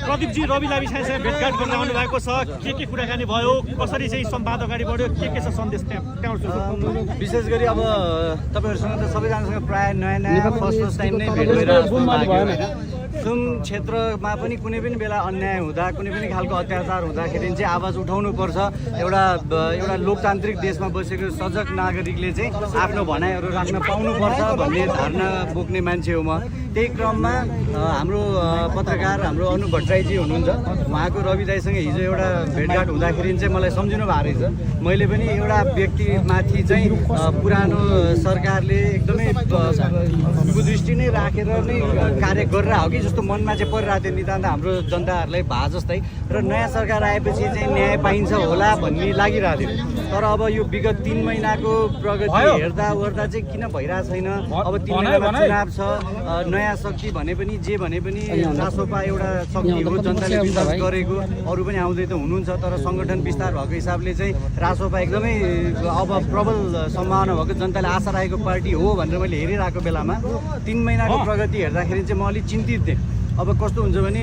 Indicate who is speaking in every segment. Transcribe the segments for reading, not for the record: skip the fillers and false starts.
Speaker 1: प्रदीपजी रवि लामिछानेसँग भेटघाट गर्न आउनु भएको छ, के कुराकानी भयो, कसरी चाहिँ संवाद अगाडि बढ्यो, के छ सन्देश त्यहाँ?
Speaker 2: विशेष गरी अब तपाईँहरूसँग त सबैजनासँग प्रायः नयाँ फर्स्ट टाइम नै भेट भइरहेको होइन। फिल्म क्षेत्रमा पनि कुनै पनि बेला अन्याय हुँदा, कुनै पनि खालको अत्याचार हुँदाखेरि चाहिँ आवाज उठाउनुपर्छ। एउटा लोकतान्त्रिक देशमा बसेको सजग नागरिकले चाहिँ आफ्नो भनाइहरू राख्न पाउनुपर्छ भन्ने धारणा बोक्ने मान्छे हो म। त्यही क्रममा हाम्रो पत्रकार हाम्रो अनु भट्टराईजी हुनुहुन्छ, उहाँको रवि दाईसँग हिजो एउटा भेटघाट हुँदाखेरि चाहिँ मलाई सम्झिनु भएको रहेछ। मैले पनि एउटा व्यक्तिमाथि चाहिँ पुरानो सरकारले एकदमै कुदृष्टि नै राखेर नै कार्य गरेर हो कि जस्तो मनमा चाहिँ परिरहेको थियो नितान्त हाम्रो जनताहरूलाई भए जस्तै। र नयाँ सरकार आएपछि चाहिँ न्याय पाइन्छ होला भन्ने लागिरहेको थियो। तर अब यो विगत 3 महिनाको प्रगति हेर्दा ओर्दा चाहिँ किन भइरहेको छैन। अब 3 महिनामा चुनाव छ, नयाँ शक्ति भने पनि जे भने पनि रासोपा एउटा शक्ति हो, जनताले विश्वास गरेको। अरू पनि आउँदै त हुनुहुन्छ, तर सङ्गठन विस्तार भएको हिसाबले चाहिँ रासोपा एकदमै अब प्रबल सम्भावना भएको, जनताले आशा राखेको पार्टी हो भनेर मैले हेरिरहेको बेलामा 3 महिनाको प्रगति हेर्दाखेरि चाहिँ म अलिक चिन्तित थिएँ। अब कस्तो हुन्छ भने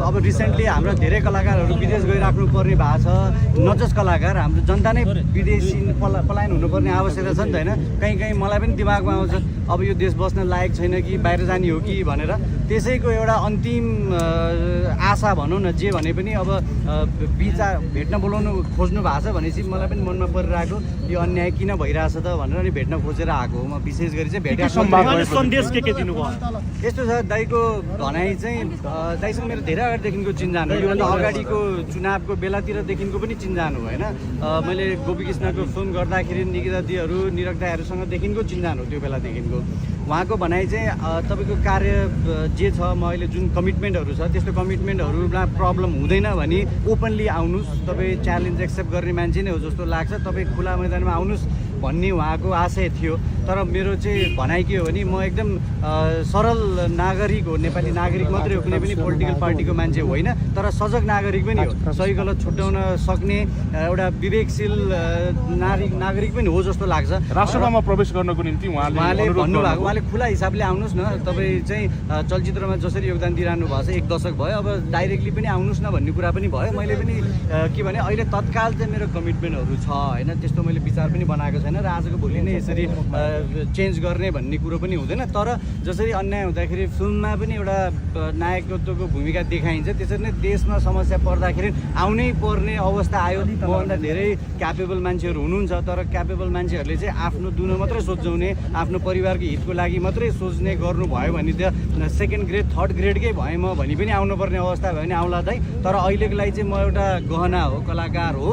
Speaker 2: अब रिसेन्टली हाम्रा धेरै कलाकारहरू विदेश गइराख्नु पर्ने भएको छ। नजस कलाकार हाम्रो जनता नै विदेशी पलायन हुनुपर्ने आवश्यकता छ नि त होइन। कहीँ मलाई पनि दिमागमा आउँछ अब यो देश बस्न लायक छैन कि बाहिर जाने हो कि भनेर। त्यसैको एउटा अन्तिम आशा भनौँ न, जे भने पनि अब विचार भेट्न बोलाउनु खोज्नु भएको छ भनेपछि मलाई पनि मनमा परिरहेको यो अन्याय किन भइरहेछ त भनेर अनि भेट्न खोजेर आएको हो। म विशेष गरी चाहिँ भेटेको
Speaker 1: सन्देश के दिनुभयो?
Speaker 2: यस्तो छ, दाइको भनाइ चाहिँ दाइसँग मेरो धेरै अगाडिदेखिको चिन्जान हो। योभन्दा अगाडिको चुनावको बेलातिरदेखिको पनि चिन्जान हो होइन। मैले गोपीकृष्णको फिल्म गर्दाखेरि निकिता दिहरू निरक दाइहरूसँगदेखिको चिन्जान हो त्यो बेलादेखिको। उहाँको भनाइ चाहिँ तपाईँको कार्य जे छ, म अहिले जुन कमिटमेन्टहरू छ त्यस्तो कमिटमेन्टहरूमा प्रब्लम हुँदैन भने ओपनली आउनुहोस्, तपाईँ च्यालेन्ज एक्सेप्ट गर्ने मान्छे नै हो जस्तो लाग्छ, तपाईँ खुला मैदानमा आउनुहोस् भन्ने उहाँको आशय थियो। तर मेरो चाहिँ भनाइ के हो भने म एकदम सरल नागरिक हो, नेपाली नागरिक मात्रै हो, कुनै पनि पोलिटिकल पार्टीको मान्छे होइन, तर सजग नागरिक पनि हो, सही गलत छुट्याउन सक्ने एउटा विवेकशील नागरिक पनि हो जस्तो लाग्छ।
Speaker 3: राष्ट्रसभामा प्रवेश गर्नको निम्ति
Speaker 2: उहाँले भन्नुभएको, उहाँले खुला हिसाबले आउनुहोस् न, तपाईँ चाहिँ चलचित्रमा जसरी योगदान दिइरहनु भएको छ 1 दशक भयो, अब डाइरेक्टली पनि आउनुहोस् न भन्ने कुरा पनि भयो। मैले पनि के भने अहिले तत्काल चाहिँ मेरो कमिटमेन्टहरू छ होइन, त्यस्तो मैले विचार पनि बनाएको छैन र आजको भोलि नै यसरी चेन्ज गर्ने भन्ने कुरो पनि हुँदैन। तर जसरी अन्याय हुँदाखेरि फिल्ममा पनि एउटा नायकत्वको भूमिका देखाइन्छ, त्यसरी नै देशमा समस्या पर्दाखेरि आउनै पर्ने अवस्था आयो। मभन्दा धेरै क्यापेबल मान्छेहरू हुनुहुन्छ, तर क्यापेबल मान्छेहरूले चाहिँ आफ्नो दुनो मात्रै सोच्ने, आफ्नो परिवारको हितको लागि मात्रै सोच्ने गर्नुभयो भने त सेकेन्ड ग्रेड थर्ड ग्रेडकै भए म भनी पनि आउनुपर्ने अवस्था भयो भने आउला दाइ। तर अहिलेको लागि चाहिँ म एउटा गहना हो, कलाकार हो।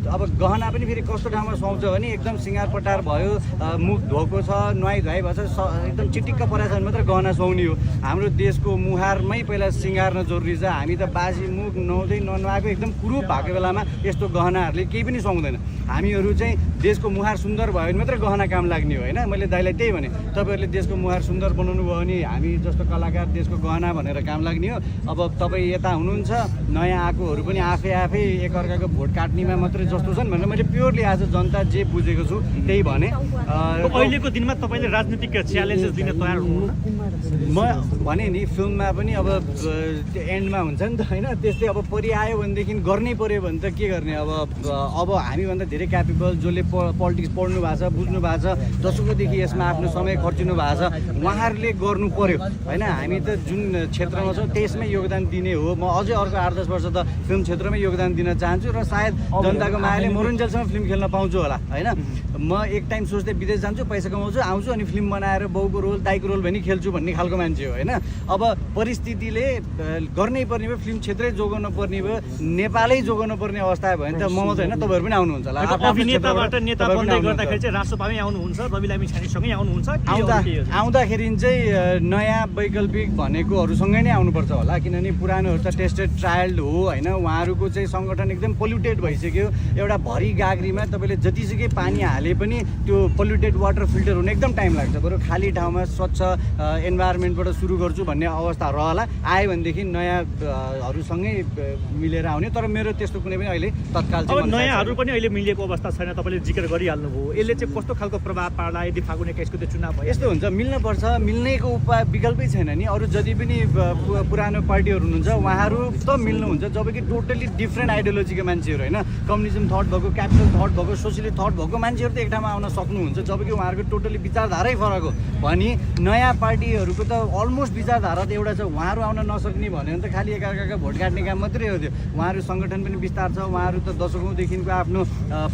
Speaker 2: अब गहना पनि फेरि कस्तो ठाउँमा सुहाउँछ भने एकदम सिँगार पटार भयो, मुख धोएको छ, नुहाइ धुवाइ भएको छ, एकदम चिटिक्क परेको छ भने मात्रै गहना सुहाउने हो। हाम्रो देशको मुहारमै पहिला सिँगार्न जरुरी छ। हामी त बासी मुख नुहाउँदै ननुहाएको एकदम कुरूप भएको बेलामा यस्तो गहनाहरूले केही पनि सुहाउँदैन। हामीहरू चाहिँ देशको मुहार सुन्दर भयो भने मात्रै गहना काम लाग्ने हो होइन। मैले दाइलाई त्यही भने, तपाईँहरूले देशको मुहार सुन्दर बनाउनु भयो भने हामी जस्तो कलाकार देशको गहना भनेर काम लाग्ने हो। अब तपाईँ यता हुनुहुन्छ, नयाँ आएकोहरू पनि आफै एकअर्काको भोट काट्नेमा मात्रै जस्तो छन् भनेर मैले प्योरली आज जनता जे बुझेको छु त्यही भने।
Speaker 1: अहिलेको दिनमा तपाईँले राजनीतिक च्यालेन्जेस दिन तयार हुनुहुन्न?
Speaker 2: म भने नि फिल्ममा पनि अब एन्डमा हुन्छ नि त होइन, त्यस्तै अब परिआयो भनेदेखि गर्नै पऱ्यो भने त के गर्ने। अब हामीभन्दा धेरै क्यापेबल जसले पोलिटिक्स पढ्नु भएको छ, बुझ्नु भएको छ, जसोकोदेखि यसमा आफ्नो समय खर्चिनु भएको छ, उहाँहरूले गर्नु पऱ्यो होइन। हामी त जुन क्षेत्रमा छौँ त्यसमै योगदान दिने हो। म अझै अर्को 8-10 वर्ष त फिल्म क्षेत्रमै योगदान दिन चाहन्छु र सायद जनताको मायाले मरुन्जेलसम्म फिल्म खेल्न पाउँछु होला होइन। म एक टाइम सोच्दै विदेश जान्छु, पैसा कमाउँछु, आउँछु अनि फिल्म बनाएर बाउको रोल दाइको रोल पनि खेल्छु भन्ने खालको मान्छे हो होइन। अब परिस्थितिले गर्नै पर्ने भयो, फिल्म क्षेत्रै जोगाउनु पर्ने भयो, नेपालै जोगाउनु पर्ने अवस्था भयो भने त म मात्रै होइन तपाईँहरू पनि आउनुहुन्छ होला।
Speaker 1: अभिनेताबाट नेता बन्दै गर्दाखेरि चाहिँ रासोपामै आउनुहुन्छ, रवि लामिछानेसँगै आउनुहुन्छ?
Speaker 2: आउँदाखेरि चाहिँ नयाँ वैकल्पिक भनेकोहरूसँगै नै आउनुपर्छ होला, किनभने पुरानोहरू त टेस्टेड ट्रायल्ड हो होइन। उहाँहरूको चाहिँ सङ्गठन एकदम पोल्युटेड भइसक्यो। एउटा भरि गाग्रीमा तपाईँले जतिसुकै पानी हाले पनि त्यो पोल्युटेड वाटर फिल्टर हुन एकदम टाइम लाग्छ। बरु खाली ठाउँमा स्वच्छ इन्भाइरोमेन्ट इन्डिपेन्डेन्टबाट सुरु गर्छु भन्ने अवस्था रहला। आयो भनेदेखि नयाँहरूसँगै मिलेर आउने, तर मेरो त्यस्तो कुनै पनि अहिले तत्काल
Speaker 1: अब नयाँहरू पनि अहिले मिलेको अवस्था छैन, तपाईँले जिक्र गरिहाल्नुभयो। यसले चाहिँ कस्तो खालको प्रभाव पार्ला यदि फागुन 21 को त्यो चुनाव भयो?
Speaker 2: यस्तो हुन्छ, मिल्नुपर्छ, मिल्नेको उपाय विकल्पै छैन नि। अरू जति पनि पुरानो पार्टीहरू हुनुहुन्छ उहाँहरू त मिल्नुहुन्छ, जबकि टोटली डिफ्रेन्ट आइडियोलोजीको मान्छेहरू होइन, कम्युनिजम थट भएको, क्यापिटल थट भएको, सोसियलिस्ट थट भएको मान्छेहरू त एक ठाउँमा आउन सक्नुहुन्छ, जबकि उहाँहरूको टोटली विचारधारै फरक हो। भने नयाँ पार्टीहरूको त अलमोस्ट विचारधारा त एउटा छ, उहाँहरू आउन नसक्ने भन्यो भने त खालि एकअर्काको भोट काट्ने काम मात्रै हो त्यो। उहाँहरू सङ्गठन पनि विस्तार छ, उहाँहरू त दशकौँदेखिको आफ्नो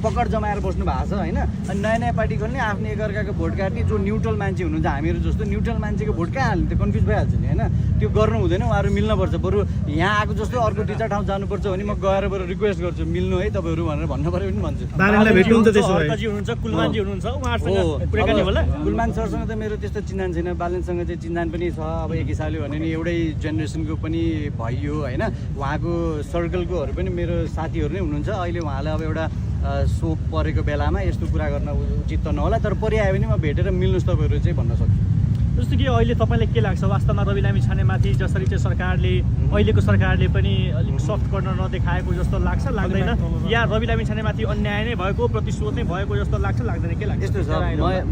Speaker 2: पकड जमाएर बस्नु भएको छ होइन। अनि नयाँ नयाँ पार्टी खोल्ने, आफ्नो एकअर्काको भोट काट्ने, जो न्युट्रल मान्छे हुनुहुन्छ हामीहरू जस्तो न्युट्रल मान्छेको भोट कहाँ हाल्ने, त्यो कन्फ्युज भइहाल्छ नि होइन। त्यो गर्नु हुँदैन, उहाँहरू मिल्नुपर्छ। बरु यहाँ आएको जस्तो अर्को 2-4 ठाउँ जानुपर्छ भने म गएर बरु रिक्वेस्ट गर्छु मिल्नु है तपाईँहरू भनेर भन्नु पऱ्यो पनि भन्छु। गुलमान सरसँग त मेरो त्यस्तो चिन्जान छैन, बालनसँग चाहिँ चिन्जान पनि छ। अब एक हिसाबले भने नि एउटै जेनेरेसनको पनि भइयो होइन, उहाँको सर्कलकोहरू पनि मेरो साथीहरू नै हुनुहुन्छ। अहिले उहाँलाई अब एउटा सोक परेको बेलामा यस्तो कुरा गर्न उचित त नहोला, तर परिआयो भने म भेटेर मिल्नुहोस् तपाईँहरू चाहिँ भन्न सक्छु।
Speaker 1: जस्तो कि अहिले तपाईँलाई के लाग्छ, वास्तवमा रवि लामी छानेमाथि जसरी चाहिँ सरकारले अहिलेको सरकारले पनि अलिक सफ्ट गर्न नदेखाएको जस्तो लाग्छ लाग्दैन, या रवि लामी छानेमाथि अन्याय नै भएको, प्रतिशोध नै भएको जस्तो लाग्छ लाग्दैन, के लाग्छ?
Speaker 2: यस्तो छ,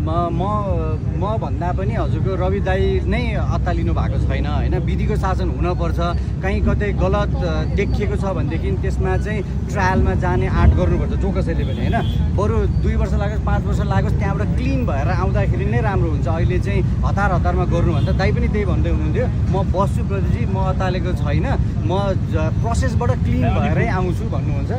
Speaker 2: म भन्दा पनि हजुरको रवि दाई नै अत्तालिनु भएको छैन होइन। विधिको शासन हुनपर्छ, कहीँ कतै गलत देखिएको छ भनेदेखि त्यसमा चाहिँ ट्रायलमा जाने आँट गर्नुपर्छ जो कसैले पनि होइन। बरु 2 वर्ष लागोस् 5 वर्ष लागोस्, त्यहाँबाट क्लिन भएर आउँदाखेरि नै राम्रो हुन्छ। अहिले चाहिँ हतारमा गर्नुभन्दा दाइ पनि त्यही भन्दै हुनुहुन्थ्यो, म बस्छु प्रतिजी, म अतालेको छैन, म प्रोसेसबाट क्लिन भएरै आउँछु भन्नुहुन्छ।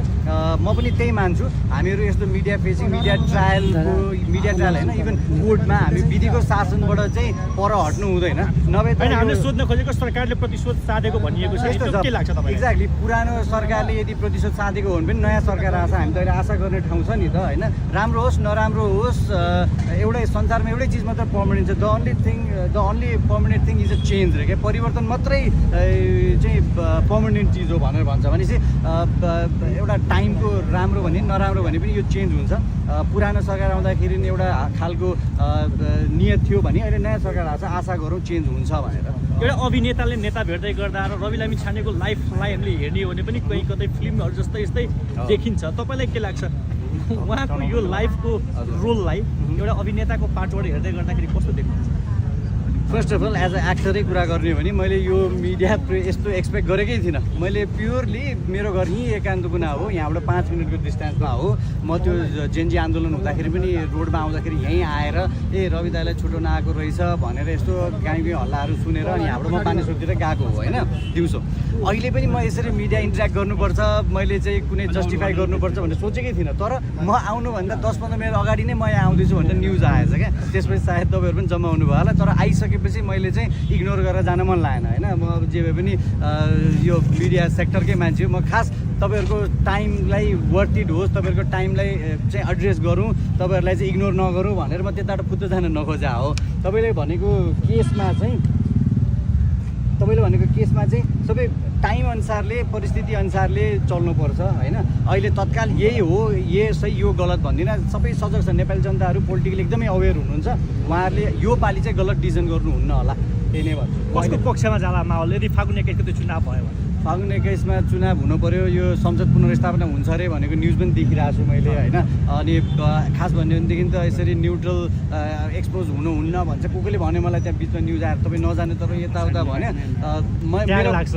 Speaker 2: म पनि त्यही मान्छु। हामीहरू यस्तो मिडिया फेसिङ, मिडिया ट्रायल होइन, इभन कोर्टमा हामी विधिको शासनबाट चाहिँ पर हट्नु हुँदैन। नभए त
Speaker 1: हामीले सोध्न खोजेको सरकारले प्रतिशोध साधेको भनिएको छ, के लाग्छ तपाईँलाई?
Speaker 2: एक्ज्याक्टली, पुरानो सरकारले यदि प्रतिशोध साधेको हो भने पनि नयाँ सरकार आछ, हामी त अहिले आशा गर्ने ठाउँ छ नि त होइन। राम्रो होस् नराम्रो होस्, एउटै संसारमा एउटै चिज मात्र पर्मानेन्ट छ। The only permanent thing is a change रे, क्या परिवर्तन मात्रै चाहिँ पर्मानेन्ट चिज हो भनेर भन्छ। भनेपछि एउटा टाइमको राम्रो भने नराम्रो भने पनि यो चेन्ज हुन्छ। पुरानो सरकार आउँदाखेरि एउटा खालको नियत थियो भने अहिले नयाँ सरकार आएको छ, आशा गरौँ चेन्ज हुन्छ भनेर।
Speaker 1: एउटा अभिनेताले नेता भेट्दै गर्दा र रवि लामी छानेको लाइफलाई हामीले हेर्ने हो भने पनि कहीँ कतै फिल्महरू जस्तै यस्तै देखिन्छ। तपाईँलाई के लाग्छ उहाँको यो लाइफको रोललाई एउटा अभिनेताको पार्टबाट हेर्दै गर्दाखेरि कस्तो देख्नुहुन्छ?
Speaker 2: First of all as a एक्टरै कुरा गर्ने हो भने मैले यो मिडिया यस्तो एक्सपेक्ट गरेकै थिइनँ। मैले प्योरली मेरो घर यहीँ एकान्तकुना हो, यहाँबाट 5 मिनटको डिस्टेन्समा हो। म त्यो जेनजी आन्दोलन हुँदाखेरि पनि रोडमा आउँदाखेरि यहीँ आएर रवि दाईलाई छुट्याउन आएको रहेछ भनेर यस्तो गाई हल्लाहरू सुनेर अनि यहाँबाट म बानेश्वरतिर गएको हो होइन दिउँसो। अहिले पनि म यसरी मिडिया इन्टरेक्ट गर्नुपर्छ, मैले चाहिँ कुनै जस्टिफाई गर्नुपर्छ भनेर सोचेकै थिइनँ। तर म आउनुभन्दा 10-15 मिनट अगाडि नै म यहाँ आउँदैछु भनेर न्युज आएछ क्या। त्यसपछि सायद तपाईँहरू पनि जम्मा हुनुभयो होला, तर आइसकेपछि मैले चाहिँ इग्नोर गरेर जान मन लागेन होइन। म जे भए पनि यो मिडिया सेक्टरकै मान्छे हो। म खास तपाईँहरूको टाइमलाई वर्थ इट होस्, तपाईँहरूको टाइमलाई चाहिँ एड्रेस गरौँ, तपाईँहरूलाई चाहिँ इग्नोर नगरौँ भनेर म त्यताबाट फुत्त जान नखोजा हो। तपाईँले भनेको केसमा चाहिँ सबै टाइम अनुसारले परिस्थिति अनुसारले चल्नुपर्छ होइन। अहिले तत्काल यही हो, यो सही यो गलत भन्दिनँ, सबै सजग छ। नेपाली जनताहरू पोलिटिकली एकदमै अवेर हुनुहुन्छ, उहाँहरूले यो पालि चाहिँ गलत डिसिजन गर्नुहुन्न होला, त्यही नै भन्छु।
Speaker 1: कसको पक्षमा जाला माहौल यदि फागुन 21 को त्यो चुनाव भयो भने?
Speaker 2: फागुन 21 मा चुनाव हुनु पर्यो, यो संसद पुनर्स्थापना हुन्छ अरे भनेको न्युज पनि देखिरहेको छु मैले होइन। अनि खास भन्यो भनेदेखि त यसरी न्युट्रल एक्सपोज हुनुहुन्न भन्छ, कसैले भन्यो मलाई त्यहाँ बिचमा न्युज आएर तपाईँ नजाने तपाईँ यताउता भन्यो।
Speaker 1: मेरो लाग्छ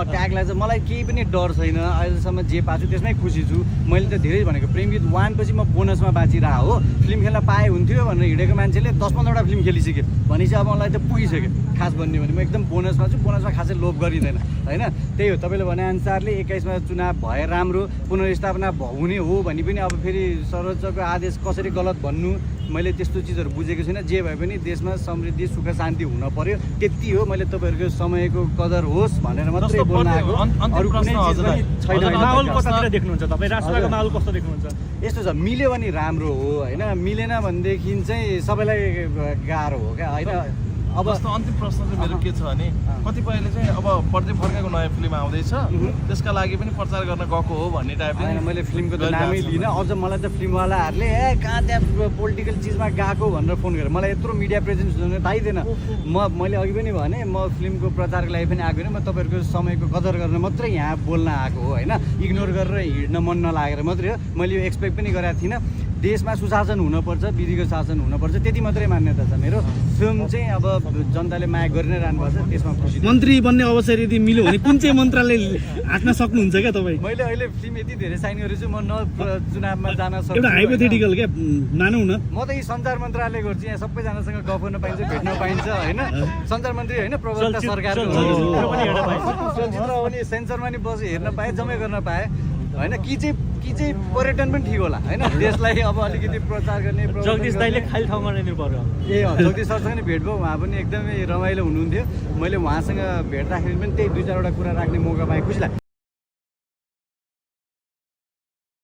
Speaker 2: ट्याग लाग्छ, मलाई केही पनि डर छैन। अहिलेसम्म जे पाएको छु त्यसमै खुसी छु। मैले त धेरै भनेको प्रेम गीत 1 पछि म बोनसमा बाँचिरहेको हो। फिल्म खेल्न पाए हुन्थ्यो भनेर हिँडेको मान्छेले 10-15वटा फिल्म खेलिसक्यो भनेपछि अब मलाई त पुगिसक्यो। खास भन्यो भने म एकदम बोनसमा छु, बोनसमा खासै लोभ गरिँदैन होइन। त्यही हो, तपाईँले भनेअनुसारले 21 मा चुनाव भए राम्रो, पुनर्स्थापना हुने हो भने पनि अब फेरि सर्वोच्चको आदेश कसरी गलत भन्नु, मैले त्यस्तो चिजहरू बुझेको छैन। जे भए पनि देशमा समृद्धि सुख शान्ति हुन पर्यो, त्यति हो। मैले तपाईँहरूको समयको कदर होस् भनेर मात्रै बोल्न आएको, अरू कुनै चिज पनि छैन।
Speaker 1: माहौल कतातिर देख्नुहुन्छ तपाईँ? राष्ट्रको माहौल कस्तो देख्नुहुन्छ?
Speaker 2: यस्तो छ, मिल्यो भने राम्रो हो होइन, मिलेन भनेदेखि चाहिँ सबैलाई गाह्रो हो क्या होइन। अब
Speaker 4: जस्तो अन्तिम प्रश्न चाहिँ मेरो के छ भने कतिपयले चाहिँ अब पढ्दै फर्काएको नयाँ फिल्म आउँदैछ त्यसका लागि पनि प्रचार गर्न गएको हो भन्ने टाइपले
Speaker 2: होइन मैले फिल्मको त नामै लिइनँ अझ मलाई त फिल्मवालाहरूले कहाँ त्यहाँ पोलिटिकल चिजमा गएको भनेर फोन गरेँ मलाई यत्रो मिडिया प्रेजेन्स हुन थाहैदिएन मैले अघि पनि भने म फिल्मको प्रचारको लागि पनि आएको होइन म तपाईँहरूको समयको कदर गर्न मात्रै यहाँ बोल्न आएको हो होइन इग्नोर गरेर हिँड्न मन नलागेर मात्रै हो मैले यो एक्सपेक्ट पनि गरेको थिइनँ देशमा सुशासन हुनुपर्छ विधिको शासन हुनुपर्छ त्यति मात्रै मान्यता छ मेरो फिल्म चाहिँ अब जनताले माया गरि नै रहनु भएको छ त्यसमा खुसी
Speaker 5: मन्त्री बन्ने अवसर यदि मिल्यो भने कुन चाहिँ मन्त्रालय हाँक्न सक्नुहुन्छ क्या तपाईँ
Speaker 2: मैले अहिले फिल्म यति धेरै साइन गरेछु म न चुनावमा जान सक्छु
Speaker 5: एउटा हाइपोथेटिकल क्या मानौ न
Speaker 2: म त यी सञ्चार मन्त्रालय गर्छु यहाँ सबैजनासँग गफ गर्न पाइन्छ भेट्न पाइन्छ होइन सञ्चार मन्त्री होइन प्रवक्ता सरकारको चलचित्र पनि सेन्सरमा नि बसेर हेर्न पाएँ जम्मै गर्न पाएँ होइन कि चाहिँ पर्यटन पनि ठिक होला होइन देशलाई अब अलिकति प्रचार गर्ने
Speaker 1: जगदीश दाइले खाली ठाउँमा रहनु पर्यो
Speaker 2: ए जगदीश सरसँग नि भेट भयो उहाँ पनि एकदमै रमाइलो हुनुहुन्थ्यो मैले उहाँसँग भेट्दाखेरि पनि त्यही 2-4 वटा कुरा राख्ने मौका पाएँ खुसी लाग्यो